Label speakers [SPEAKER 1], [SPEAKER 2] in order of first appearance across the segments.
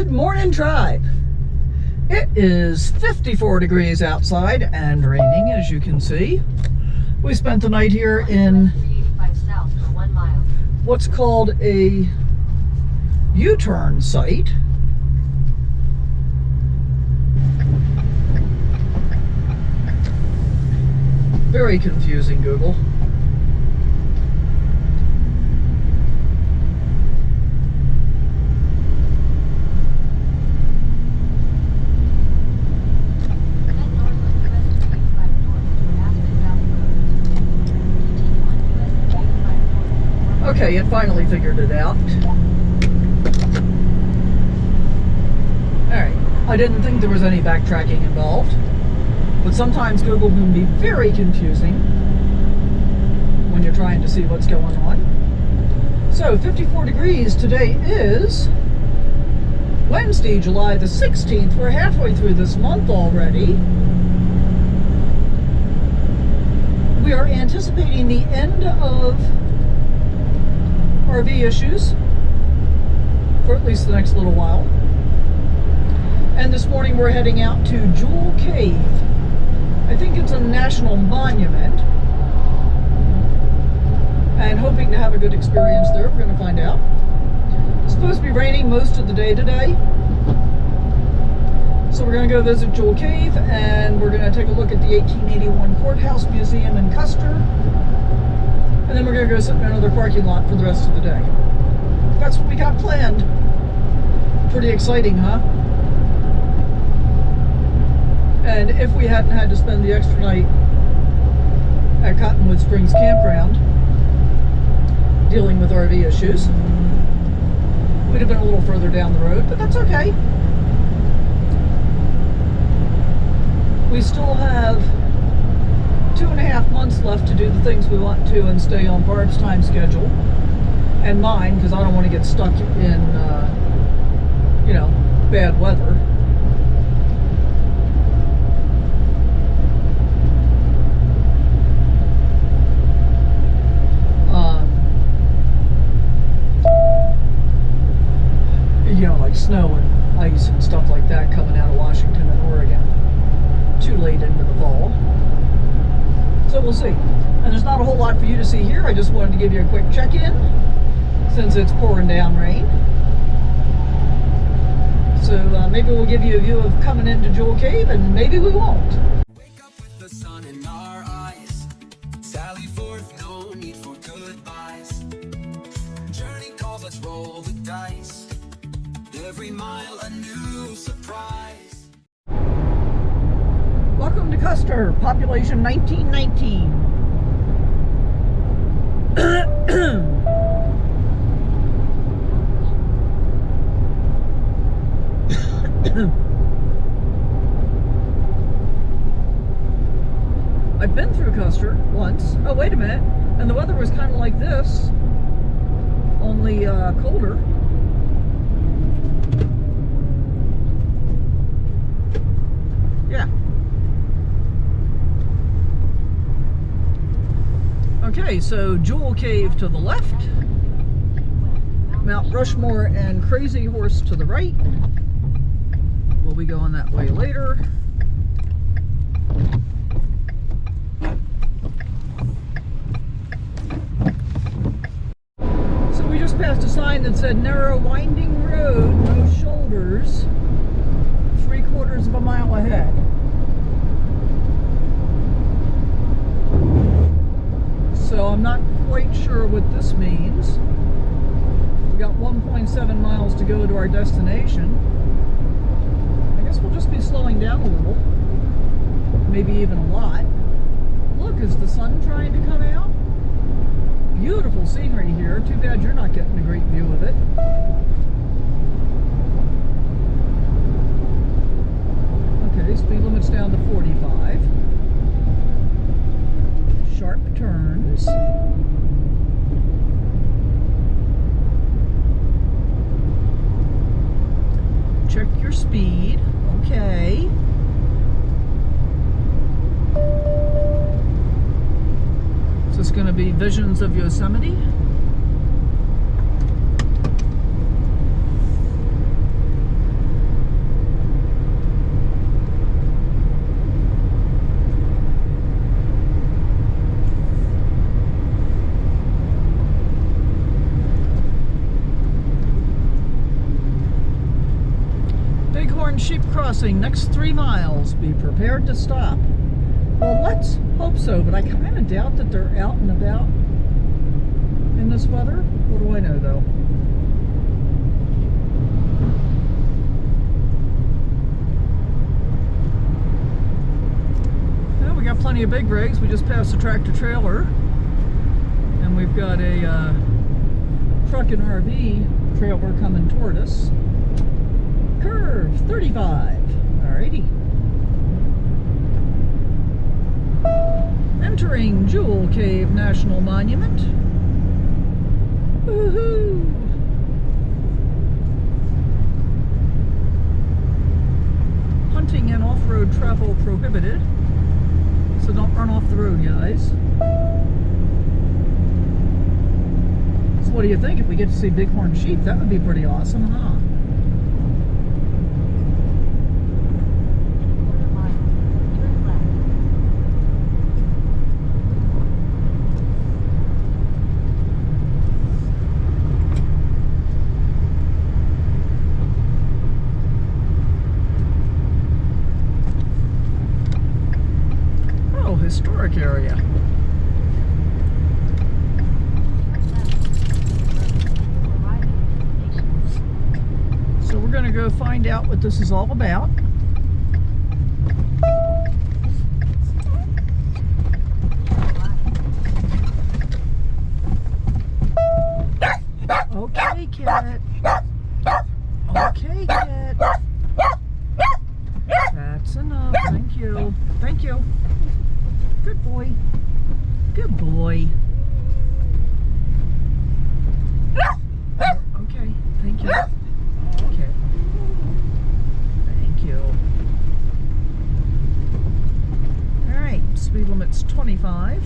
[SPEAKER 1] Good morning, tribe. It is 54 degrees outside and raining, as you can see. We spent the night here in what's called a U-turn site. Very confusing, Google. Okay, it finally figured it out. Alright, I didn't think there was any backtracking involved, but sometimes Google can be very confusing when you're trying to see what's going on. So, 54 degrees, today is Wednesday, July the 16th. We're halfway through this month already. We are anticipating the end of RV issues for at least the next little while. And this morning we're heading out to Jewel Cave. I think it's a national monument, and hoping to have a good experience there. We're going to find out. It's supposed to be raining most of the day today, so we're going to go visit Jewel Cave, and we're going to take a look at the 1881 Courthouse Museum in Custer. And then we're going to go sit in another parking lot for the rest of the day. That's what we got planned. Pretty exciting, huh? And if we hadn't had to spend the extra night at Cottonwood Springs Campground dealing with RV issues, we'd have been a little further down the road, but that's okay. We still have 2.5 months left to do the things we want to and stay on Barb's time schedule and mine, because I don't want to get stuck in bad weather. Like snow and ice and stuff like that coming out of Washington and Oregon too late into the fall. So we'll see. And there's not a whole lot for you to see here. I just wanted to give you a quick check-in since it's pouring down rain. So maybe we'll give you a view of coming into Jewel Cave, and maybe we won't.
[SPEAKER 2] Wake up with the sun in our eyes. Sally forth, no need for goodbyes. Journey calls, let's roll the dice. Every mile a new surprise.
[SPEAKER 1] Welcome to Custer, population 1919. I've been through Custer once. Oh, wait a minute. And the weather was kind of like this, only colder. Yeah. Okay, so Jewel Cave to the left, Mount Rushmore and Crazy Horse to the right. We'll be going that way later. So we just passed a sign that said narrow winding road, no shoulders, 3/4 of a mile ahead. So I'm not quite sure what this means. We got 1.7 miles to go to our destination. I guess we'll just be slowing down a little, maybe even a lot. Look, is the sun trying to come out? Beautiful scenery here. Too bad you're not getting a great view of it. Okay, speed limit's down to 45. Sharp turns. Check your speed. Okay. Is this going to be Visions of Yosemite? Bighorn Sheep Crossing, next 3 miles. Be prepared to stop. Well, let's hope so, but I kind of doubt that they're out and about in this weather. What do I know, though? Well, we got plenty of big rigs. We just passed a tractor trailer, and we've got a truck and RV trailer coming toward us. Curve 35. Alrighty. Entering Jewel Cave National Monument. Woohoo! Hunting and off-road travel prohibited. So don't run off the road, guys. So what do you think if we get to see bighorn sheep? That would be pretty awesome, huh? Historic area. So we're going to go find out what this is all about. Okay, Cat. Okay, Cat. That's enough. Thank you. Thank you. Good boy. Good boy. Okay, thank you. Okay. Thank you. Alright, speed limit's 25.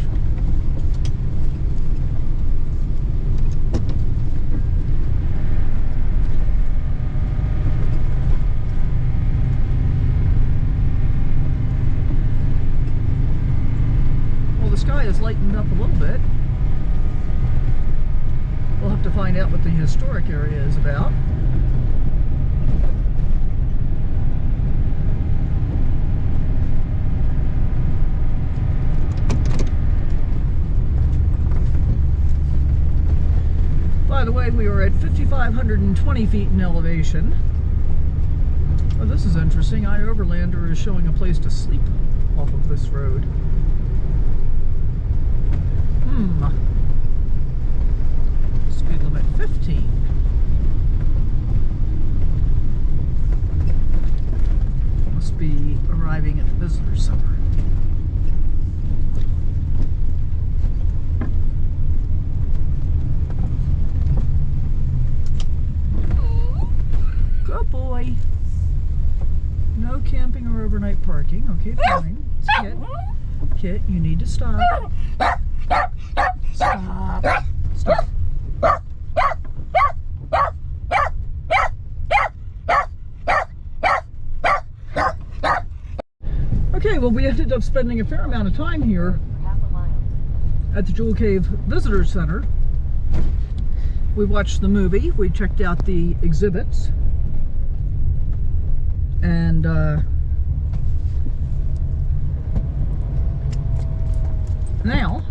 [SPEAKER 1] Sky has lightened up a little bit. We'll have to find out what the historic area is about. By the way, we are at 5,520 feet in elevation. Oh, this is interesting. iOverlander is showing a place to sleep off of this road. Speed limit 15. Must be arriving at the visitor center. Good boy. No camping or overnight parking. Okay, fine. Kit, Kit, you need to stop. Stop. Stop. Okay, well, we ended up spending a fair amount of time here at the Jewel Cave Visitor Center. We watched the movie, we checked out the exhibits, and now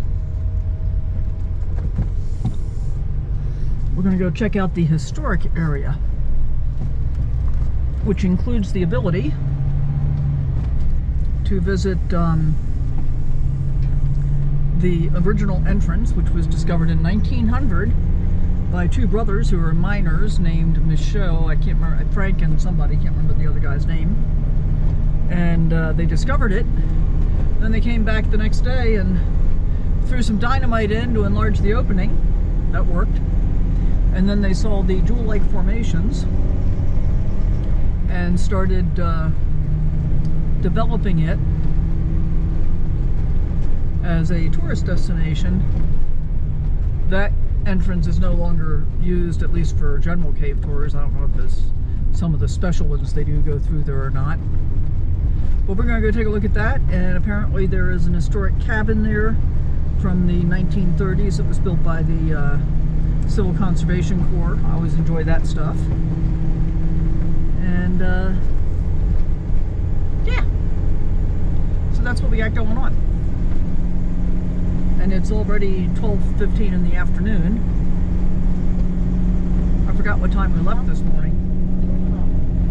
[SPEAKER 1] we're going to go check out the historic area, which includes the ability to visit the original entrance, which was discovered in 1900 by 2 brothers who were miners named Michaud, I can't remember, Frank and somebody, can't remember the other guy's name. And they discovered it. Then they came back the next day and threw some dynamite in to enlarge the opening. That worked. And then they saw the jewel-like formations and started developing it as a tourist destination. That entrance is no longer used, at least for general cave tours. I don't know if there's some of the special ones they do go through there or not. But we're going to go take a look at that, and apparently there is an historic cabin there from the 1930s. It was built by the Civil Conservation Corps. I always enjoy that stuff. And Yeah. So that's what we got going on. And it's already 12:15 in the afternoon. I forgot what time we left this morning.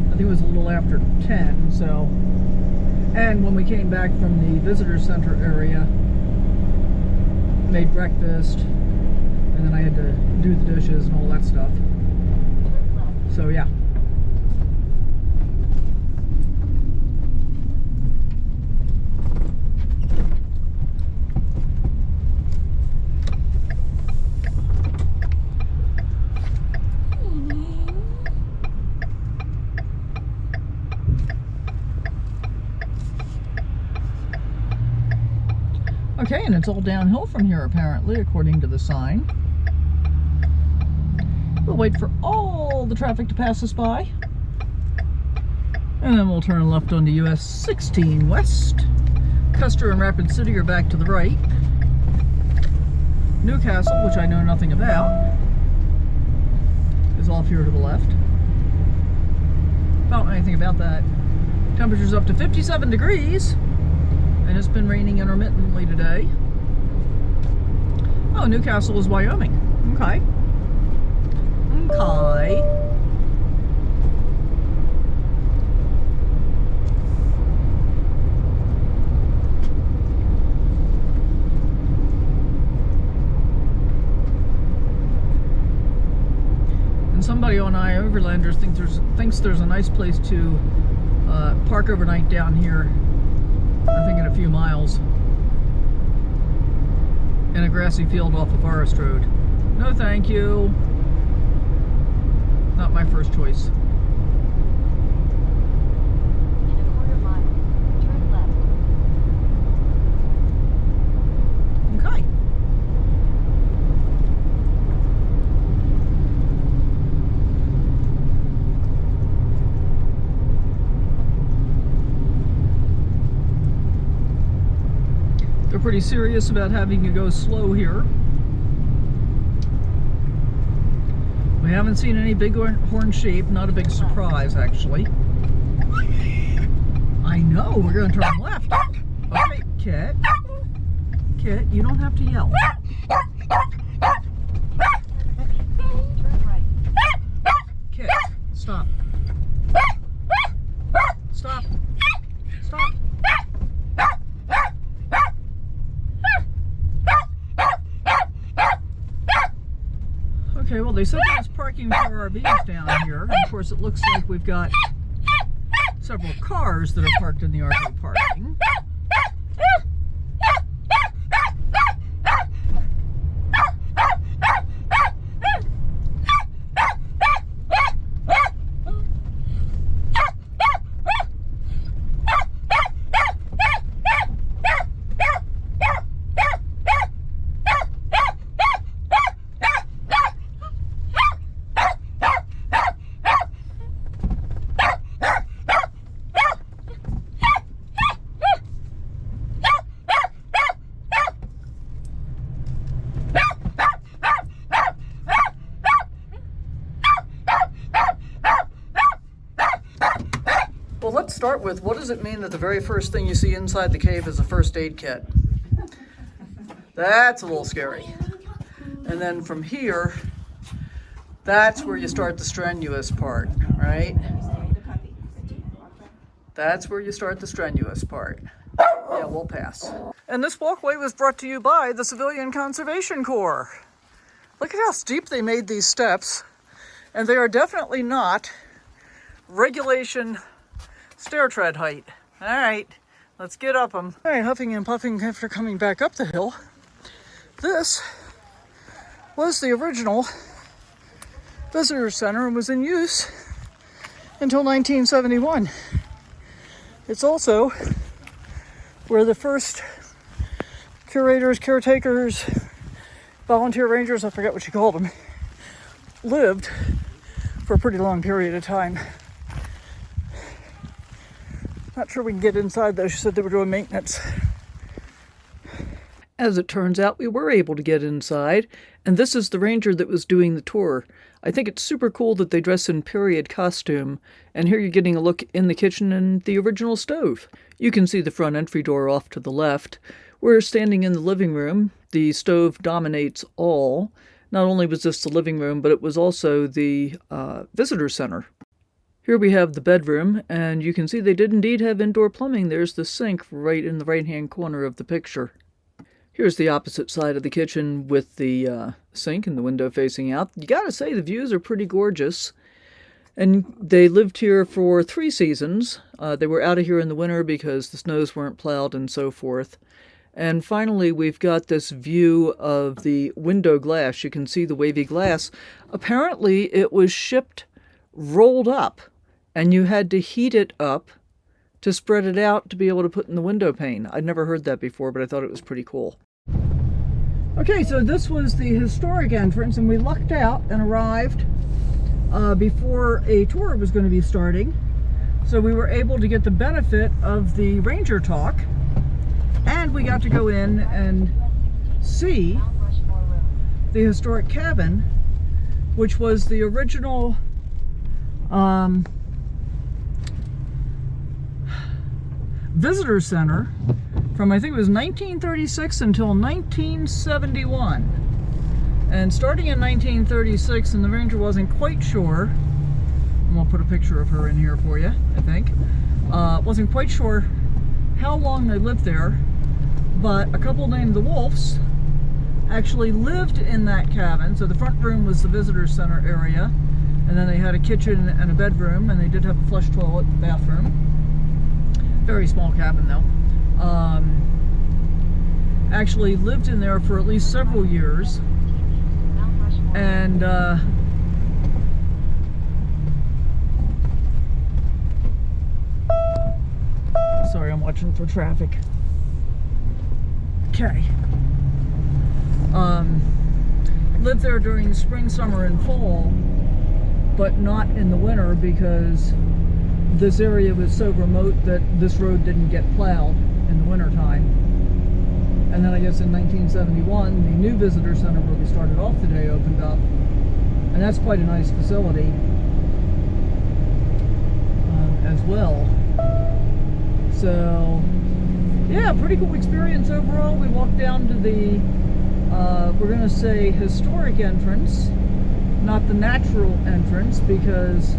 [SPEAKER 1] I think it was a little after 10, so. And when we came back from the visitor center area, made breakfast, and then I had to do the dishes and all that stuff. So yeah. Okay, and it's all downhill from here apparently, according to the sign. We'll wait for all the traffic to pass us by. And then we'll turn left onto US 16 West. Custer and Rapid City are back to the right. Newcastle, which I know nothing about, is off here to the left. Don't know anything about that. Temperature's up to 57 degrees. And it's been raining intermittently today. Oh, Newcastle is Wyoming. Okay. Okay. And somebody on iOverlanders thinks there's a nice place to park overnight down here. I think in a few miles, in a grassy field off of Forest Road. No thank you. Not my first choice.
[SPEAKER 3] In a quarter mile, turn left.
[SPEAKER 1] Okay. They're pretty serious about having you go slow here. We haven't seen any bighorn sheep, not a big surprise actually. I know, we're going to turn left. Okay, Kit. Kit, you don't have to yell.
[SPEAKER 3] Turn right.
[SPEAKER 1] Kit, stop. Stop. Stop. Okay, well they said there's parking for RVs down here. And of course it looks like we've got several cars that are parked in the RV parking. Well, let's start with, what does it mean that the very first thing you see inside the cave is a first aid kit? That's a little scary. And then from here, that's where you start the strenuous part, right? That's where you start the strenuous part. Yeah, we'll pass. And this walkway was brought to you by the Civilian Conservation Corps. Look at how steep they made these steps. And they are definitely not regulation stair tread height. All right, let's get up them. All right, huffing and puffing after coming back up the hill. This was the original visitor center and was in use until 1971. It's also where the first curators, caretakers, volunteer rangers, I forget what you called them, lived for a pretty long period of time. Not sure we can get inside though. She said they were doing maintenance. As it turns out, we were able to get inside, and this is the ranger that was doing the tour. I think it's super cool that they dress in period costume, and here you're getting a look in the kitchen and the original stove. You can see the front entry door off to the left. We're standing in the living room. The stove dominates all. Not only was this the living room, but it was also the visitor center. Here we have the bedroom, and you can see they did indeed have indoor plumbing. There's the sink right in the right-hand corner of the picture. Here's the opposite side of the kitchen with the sink and the window facing out. You gotta say, the views are pretty gorgeous. And they lived here for 3 seasons. They were out of here in the winter because the snows weren't plowed and so forth. And finally, we've got this view of the window glass. You can see the wavy glass. Apparently, it was shipped rolled up, and you had to heat it up to spread it out to be able to put in the window pane. I'd never heard that before, but I thought it was pretty cool. Okay, so this was the historic entrance, and we lucked out and arrived before a tour was going to be starting. So we were able to get the benefit of the ranger talk, and we got to go in and see the historic cabin, which was the original visitor center from, I think it was 1936 until 1971. And starting in 1936, and the ranger wasn't quite sure, and we'll put a picture of her in here for you, I think, wasn't quite sure how long they lived there, but a couple named the Wolfs actually lived in that cabin. So the front room was the visitor center area, and then they had a kitchen and a bedroom, and they did have a flush toilet and bathroom. Very small cabin though. Actually lived in there for at least several years, and sorry, I'm watching for traffic. Okay. Lived there during the spring, summer, and fall, but not in the winter because this area was so remote that this road didn't get plowed in the winter time. And then I guess in 1971, the new visitor center where we started off today opened up, and that's quite a nice facility as well. So yeah, pretty cool experience overall. We walked down to the we're gonna say historic entrance, not the natural entrance, because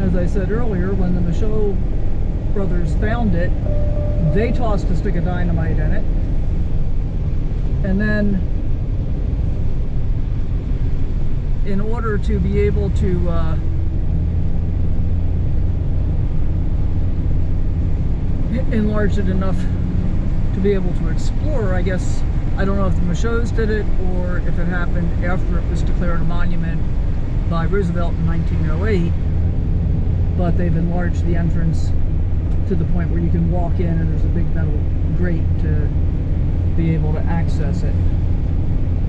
[SPEAKER 1] as I said earlier, when the Michaud brothers found it, they tossed a stick of dynamite in it. And then, in order to be able to enlarge it enough to be able to explore, I guess, I don't know if the Michauds did it or if it happened after it was declared a monument by Roosevelt in 1908. But they've enlarged the entrance to the point where you can walk in and there's a big metal grate to be able to access it.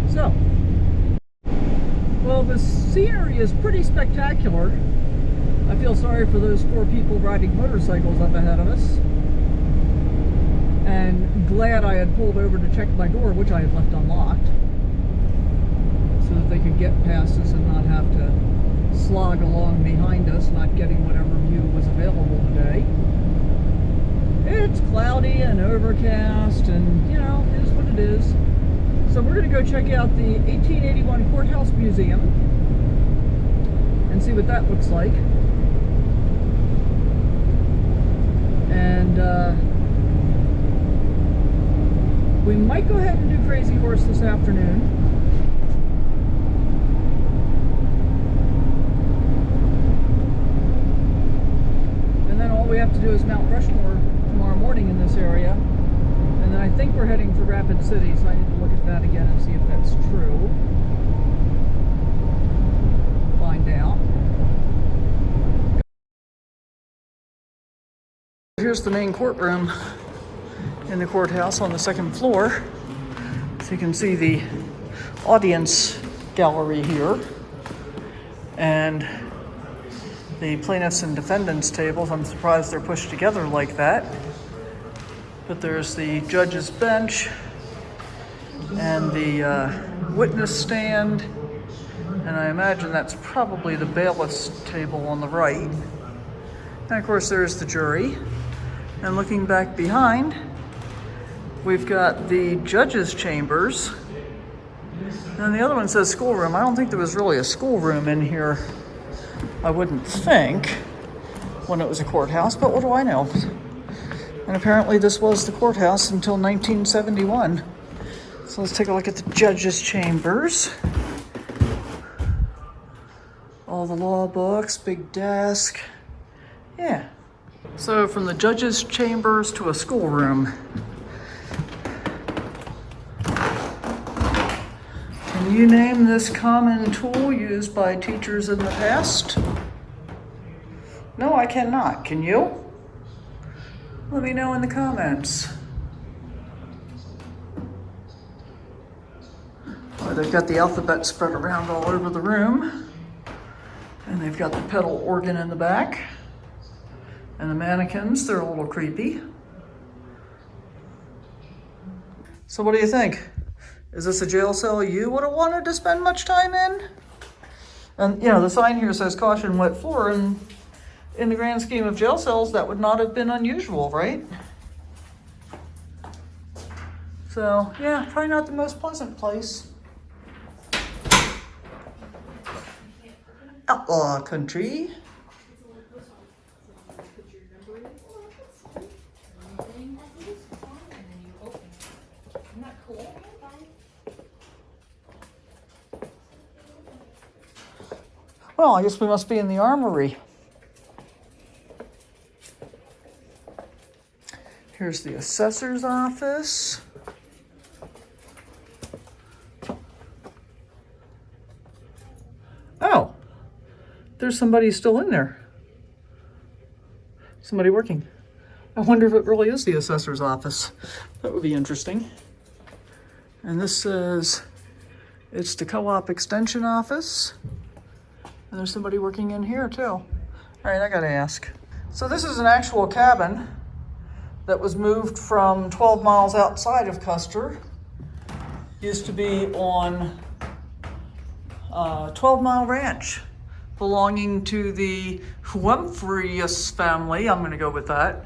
[SPEAKER 1] So, well, the scenery is pretty spectacular. I feel sorry for those 4 people riding motorcycles up ahead of us, and glad I had pulled over to check my door, which I had left unlocked, so that they could get past us and not have to slog along behind us, not getting whatever view was available today. It's cloudy and overcast, and you know, it is what it is. So we're going to go check out the 1881 Courthouse Museum and see what that looks like. And we might go ahead and do Crazy Horse this afternoon. And then all we have to do is Mount Rushmore tomorrow morning in this area. And then I think we're heading for Rapid City, so I need to look at that again and see if that's true. Find out. Here's the main courtroom in the courthouse on the 2nd floor. So you can see the audience gallery here. And the plaintiffs and defendants tables. I'm surprised they're pushed together like that. But there's the judge's bench and the witness stand, and I imagine that's probably the bailiff's table on the right. And of course there's the jury. And looking back behind, we've got the judge's chambers. And the other one says schoolroom. I don't think there was really a schoolroom in here, I wouldn't think, when it was a courthouse, but what do I know? And apparently this was the courthouse until 1971. So let's take a look at the judge's chambers. All the law books, big desk. Yeah. So from the judge's chambers to a schoolroom. Can you name this common tool used by teachers in the past? No, I cannot. Can you? Let me know in the comments. Oh, they've got the alphabet spread around all over the room. And they've got the pedal organ in the back. And the mannequins, they're a little creepy. So what do you think? Is this a jail cell you would have wanted to spend much time in? And you know, the sign here says caution wet floor, and in the grand scheme of jail cells, that would not have been unusual, right? So yeah, probably not the most pleasant place. Outlaw country. Well, I guess we must be in the armory. Here's the assessor's office. Oh, there's somebody still in there. Somebody working. I wonder if it really is the assessor's office. That would be interesting. And this says it's the co-op extension office. And there's somebody working in here too. All right, I gotta ask. So this is an actual cabin that was moved from 12 miles outside of Custer. Used to be on 12 Mile Ranch, belonging to the Humphreys family. I'm gonna go with that.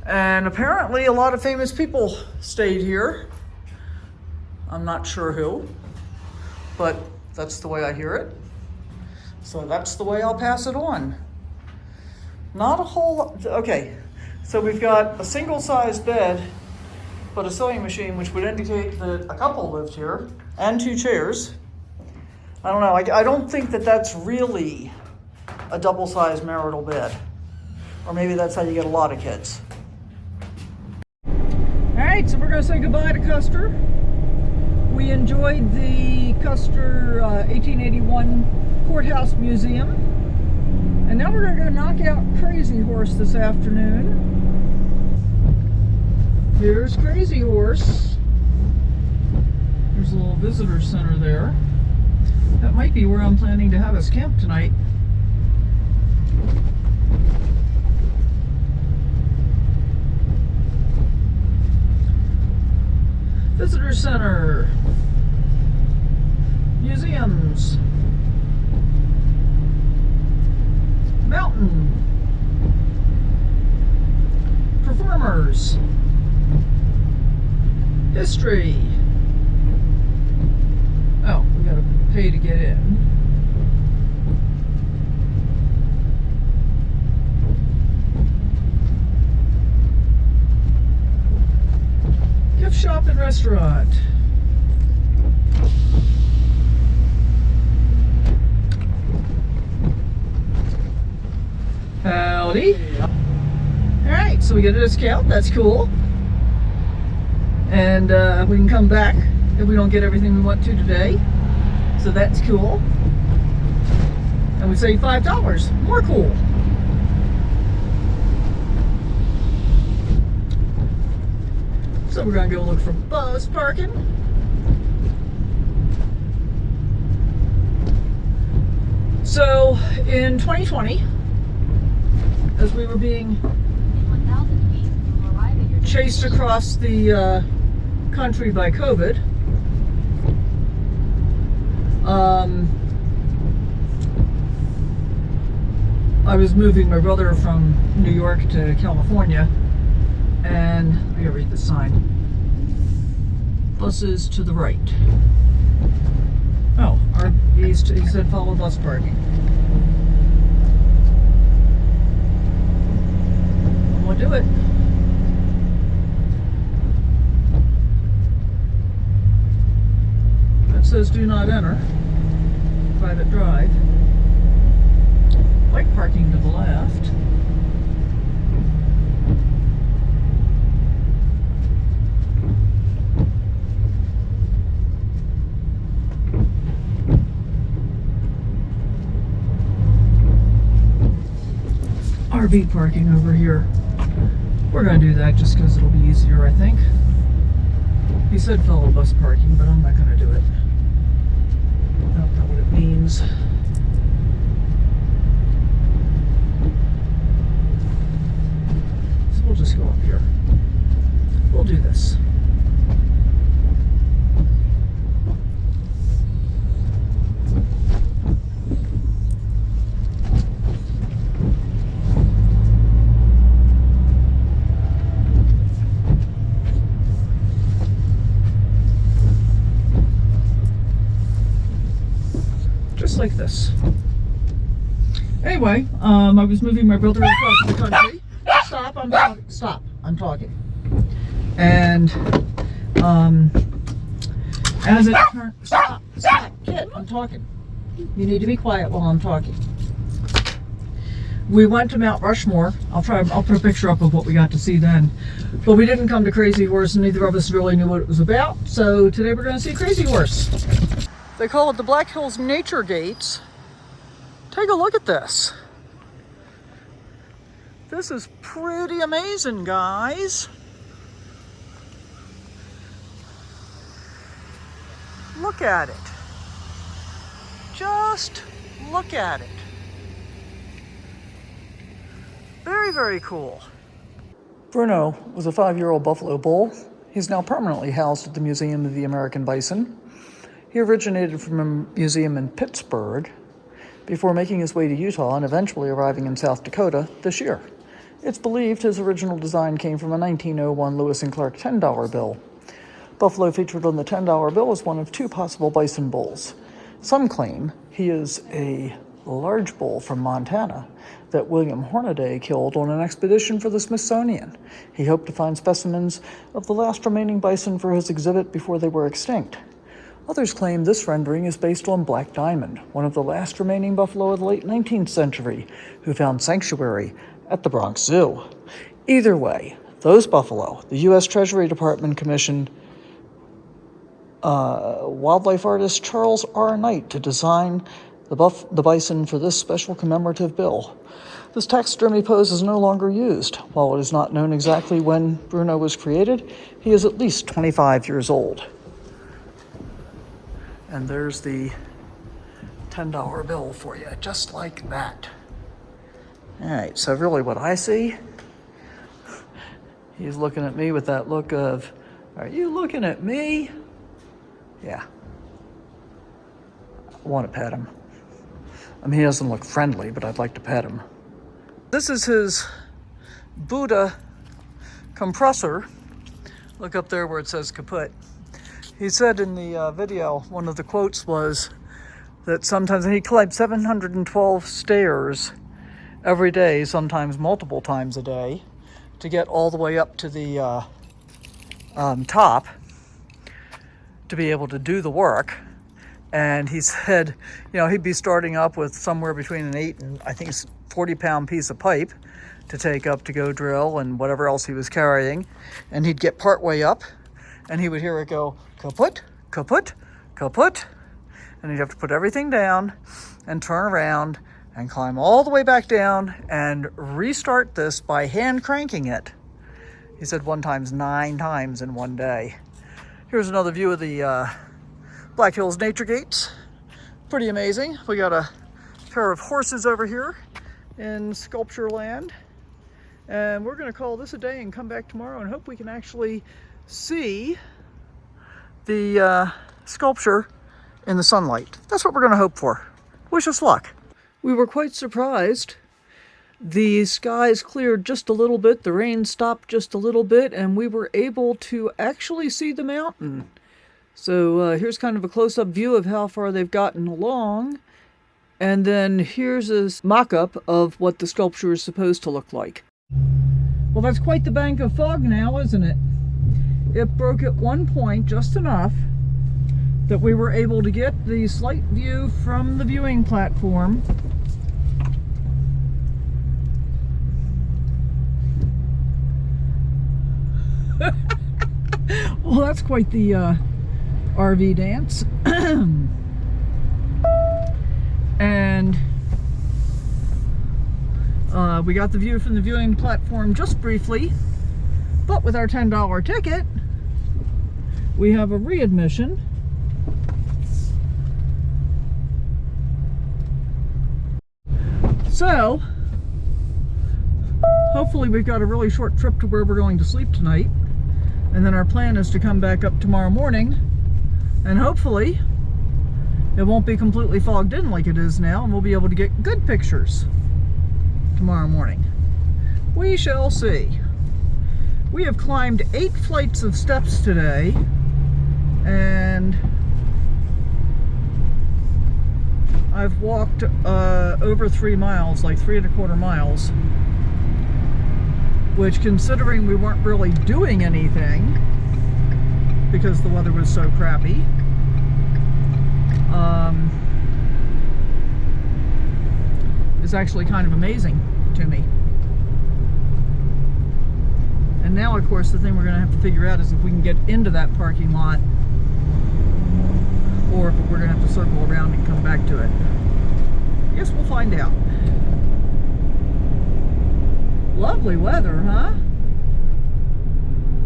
[SPEAKER 1] And apparently a lot of famous people stayed here. I'm not sure who, but that's the way I hear it. So that's the way I'll pass it on. Not a whole lot. Okay, so we've got a single-sized bed, but a sewing machine, which would indicate that a couple lived here, and 2 chairs. I don't know, I don't think that that's really a double-sized marital bed. Or maybe that's how you get a lot of kids. All right, so we're gonna say goodbye to Custer. We enjoyed the Custer 1881 Courthouse Museum. And now we're gonna go knock out Crazy Horse this afternoon. Here's Crazy Horse. There's a little visitor center there. That might be where I'm planning to have us camp tonight. Visitor center. Museums. Mountain. Performers. History. Oh, we gotta pay to get in. Gift shop and restaurant. Howdy. Alright, so we get a discount, that's cool. And we can come back if we don't get everything we want to today. So that's cool. And we save $5, more cool. So we're gonna go look for bus parking. So in 2020, as we were being
[SPEAKER 3] In 1,000 feet, you will arrive at your
[SPEAKER 1] chased across the country by COVID. I was moving my brother from New York to California, and I gotta read the sign. Buses to the right. Oh, he said follow bus parking. I'm gonna do it. That says do not enter. Private drive. Bike parking to the left. RV parking over here. We're gonna do that just because it'll be easier, I think. He said follow bus parking, but I'm not gonna do it. I don't know what it means. So we'll just go up here. We'll do this. Like this. Anyway, I was moving my brother across the country. Stop, I'm talking. Stop, I'm talking. And as it turned, stop, kid, I'm talking. You need to be quiet while I'm talking. We went to Mount Rushmore. I'll put a picture up of what we got to see then. But we didn't come to Crazy Horse, and neither of us really knew what it was about. So today we're going to see Crazy Horse. They call it the Black Hills Nature Gates. Take a look at this. This is pretty amazing, guys. Look at it. Just look at it. Very, very cool. Bruno was a 5-year-old buffalo bull. He's now permanently housed at the Museum of the American Bison. He originated from a museum in Pittsburgh before making his way to Utah and eventually arriving in South Dakota this year. It's believed his original design came from a 1901 Lewis and Clark $10 bill. Buffalo featured on the $10 bill is one of 2 possible bison bulls. Some claim he is a large bull from Montana that William Hornaday killed on an expedition for the Smithsonian. He hoped to find specimens of the last remaining bison for his exhibit before they were extinct. Others claim this rendering is based on Black Diamond, one of the last remaining buffalo of the late 19th century, who found sanctuary at the Bronx Zoo. Either way, those buffalo, the U.S. Treasury Department commissioned wildlife artist Charles R. Knight to design the bison for this special commemorative bill. This taxidermy pose is no longer used. While it is not known exactly when Bruno was created, he is at least 25 years old. And there's the $10 bill for you, just like that. All right, so really what I see, he's looking at me with that look of, are you looking at me? Yeah. I want to pet him. I mean, he doesn't look friendly, but I'd like to pet him. This is his Buddha compressor. Look up there where it says kaput. He said in the video, one of the quotes was that sometimes he climbed 712 stairs every day, sometimes multiple times a day, to get all the way up to the top to be able to do the work. And he said, you know, he'd be starting up with somewhere between an 8 and I think 40-pound piece of pipe to take up to go drill and whatever else he was carrying. And he'd get partway up and he would hear it go, kaput, kaput, kaput. And he'd have to put everything down and turn around and climb all the way back down and restart this by hand cranking it. He said 9 times in one day. Here's another view of the Black Hills Nature Gates. Pretty amazing. We got a pair of horses over here in Sculpture Land. And we're gonna call this a day and come back tomorrow and hope we can actually see the sculpture in the sunlight. That's what we're going to hope for. Wish us luck. We were quite surprised. The skies cleared just a little bit, the rain stopped just a little bit, and we were able to actually see the mountain. So here's kind of a close-up view of how far they've gotten along. And then here's a mock-up of what the sculpture is supposed to look like. Well, that's quite the bank of fog now, isn't it? It broke at one point just enough that we were able to get the slight view from the viewing platform. Well, that's quite the RV dance. And we got the view from the viewing platform just briefly, but with our $10 ticket, we have a readmission. So, hopefully we've got a really short trip to where we're going to sleep tonight. And then our plan is to come back up tomorrow morning, and hopefully it won't be completely fogged in like it is now, and we'll be able to get good pictures tomorrow morning. We shall see. We have climbed 8 flights of steps today, and I've walked over 3 miles, like 3¼ miles. Which, considering we weren't really doing anything because the weather was so crappy, is actually kind of amazing to me. And now, of course, the thing we're going to have to figure out is if we can get into that parking lot, or if we're going to have to circle around and come back to it. I guess we'll find out. Lovely weather, huh?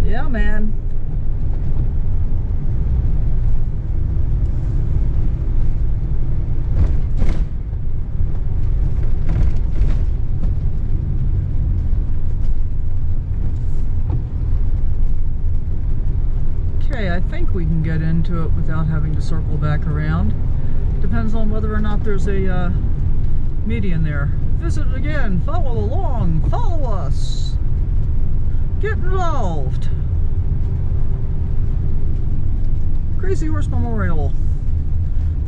[SPEAKER 1] Yeah, man. Okay, I think we can get into it without having to circle back around. Depends on whether or not there's a median there. Visit again, follow along, follow us, get involved. Crazy Horse Memorial,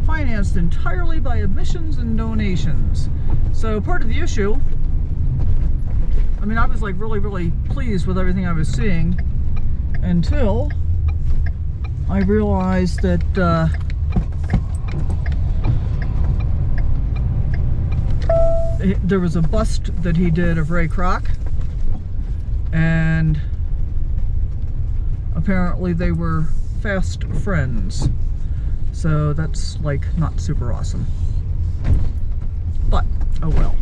[SPEAKER 1] financed entirely by admissions and donations. So part of the issue, I mean, I was like really pleased with everything I was seeing until I realized that there was a bust that he did of Ray Kroc, and apparently they were fast friends, so that's like not super awesome, but oh well.